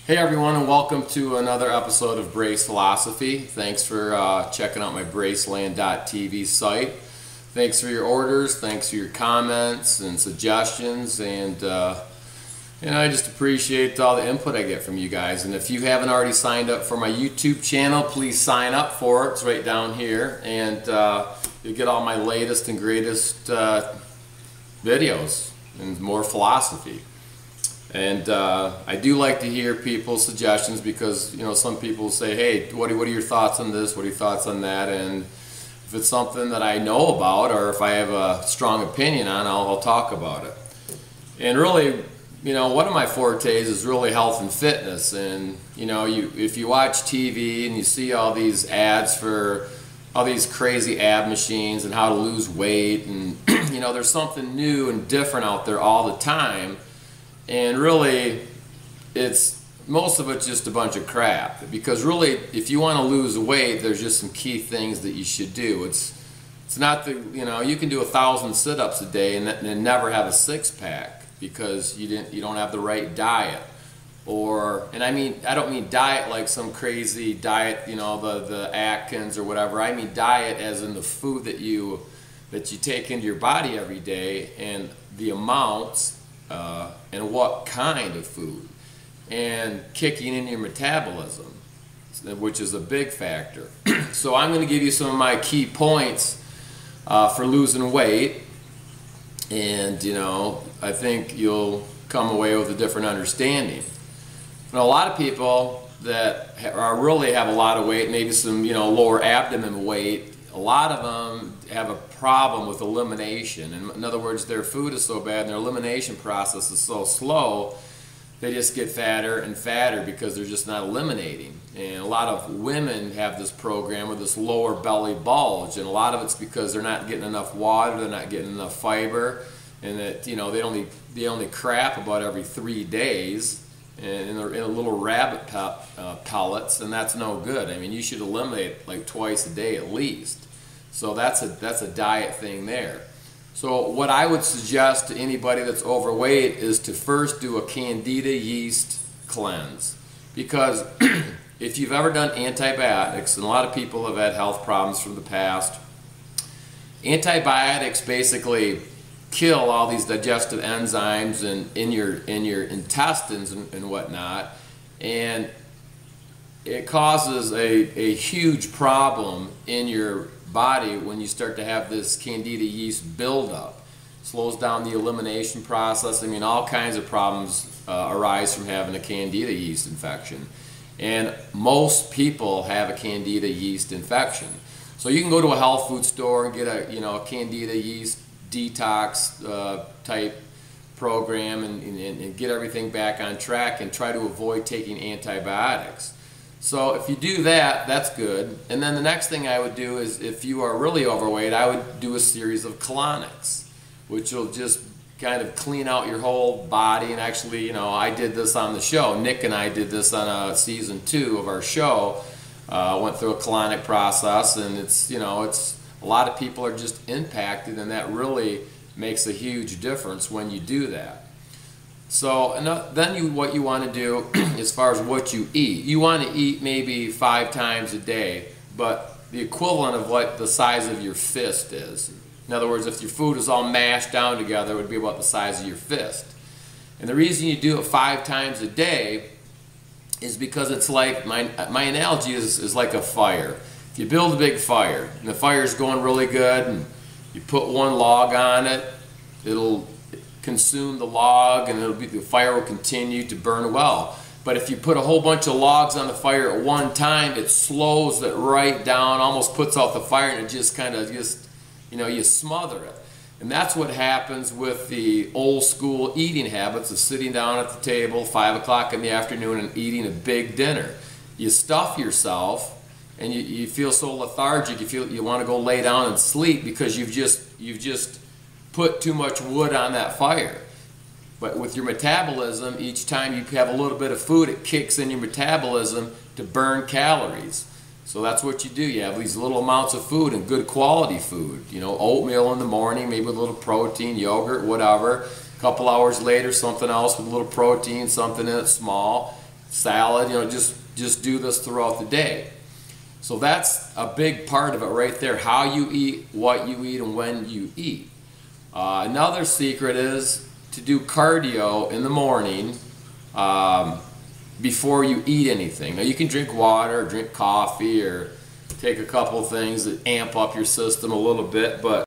Hey everyone, and welcome to another episode of Brace Philosophy. Thanks for checking out my Braceland.tv site. Thanks for your orders, thanks for your comments and suggestions, and I just appreciate all the input I get from you guys. And if you haven't already signed up for my YouTube channel, please sign up for it. It's right down here, and you'll get all my latest and greatest videos and more philosophy. And I do like to hear people's suggestions because, some people say, hey, what are your thoughts on this? What are your thoughts on that? And if it's something that I know about or if I have a strong opinion on, I'll talk about it. And really, one of my fortes is really health and fitness. And, if you watch TV and you see all these ads for all these crazy ab machines and how to lose weight, and, there's something new and different out there all the time. And really, most of it's just a bunch of crap. Because really, if you want to lose weight, there's just some key things that you should do. It's not you can do 1,000 sit-ups a day and never have a six-pack because you don't have the right diet. And I don't mean diet like some crazy diet, the Atkins or whatever. I mean diet as in the food that you take into your body every day, and the amounts. And what kind of food, and kicking in your metabolism, which is a big factor. So I'm going to give you some of my key points for losing weight, and I think you'll come away with a different understanding. A lot of people that really have a lot of weight, maybe some lower abdomen weight, a lot of them have a problem with elimination. In other words, their food is so bad and their elimination process is so slow, they just get fatter and fatter because they're just not eliminating. And a lot of women have this program with this lower belly bulge, and a lot of it's because they're not getting enough water, they're not getting enough fiber, and that they only crap about every 3 days, and they're in a little rabbit pellets, and that's no good. I mean, you should eliminate like twice a day at least. So that's a diet thing there. So what I would suggest to anybody that's overweight is to first do a candida yeast cleanse. Because if you've ever done antibiotics, and a lot of people have had health problems from the past, antibiotics basically kill all these digestive enzymes in your intestines and whatnot, and it causes a huge problem in your body when you start to have this candida yeast buildup. Slows down the elimination process. I mean, all kinds of problems arise from having a candida yeast infection, and most people have a candida yeast infection. So you can go to a health food store and get a candida yeast detox type program and get everything back on track and try to avoid taking antibiotics. So if you do that, that's good. And then the next thing I would do is, if you are really overweight, I would do a series of colonics, which will just kind of clean out your whole body. And actually, I did this on the show. Nick and I did this on season 2 of our show. Went through a colonic process, and it's a lot of people are just impacted, and that really makes a huge difference when you do that. So then what you want to do as far as what you eat, you want to eat maybe 5 times a day, but the equivalent of what the size of your fist is. In other words, if your food is all mashed down together, it would be about the size of your fist. And the reason you do it 5 times a day is because it's like, my analogy is like a fire. If you build a big fire, and the fire's going really good, and you put one log on it, it'll consume the log, and the fire will continue to burn well. But if you put a whole bunch of logs on the fire at one time, it slows it right down, almost puts out the fire, and it just kind of you smother it. And that's what happens with the old school eating habits of sitting down at the table 5 o'clock in the afternoon and eating a big dinner. You stuff yourself, and you feel so lethargic, you want to go lay down and sleep because you've just put too much wood on that fire. But with your metabolism, each time you have a little bit of food, it kicks in your metabolism to burn calories. So that's what you do. You have these little amounts of food, and good quality food. Oatmeal in the morning, maybe with a little protein, yogurt, whatever. A couple hours later, something else with a little protein, something in it small. salad, just do this throughout the day. So that's a big part of it right there, how you eat, what you eat, and when you eat. Another secret is to do cardio in the morning before you eat anything. Now you can drink water, drink coffee, or take a couple things that amp up your system a little bit, but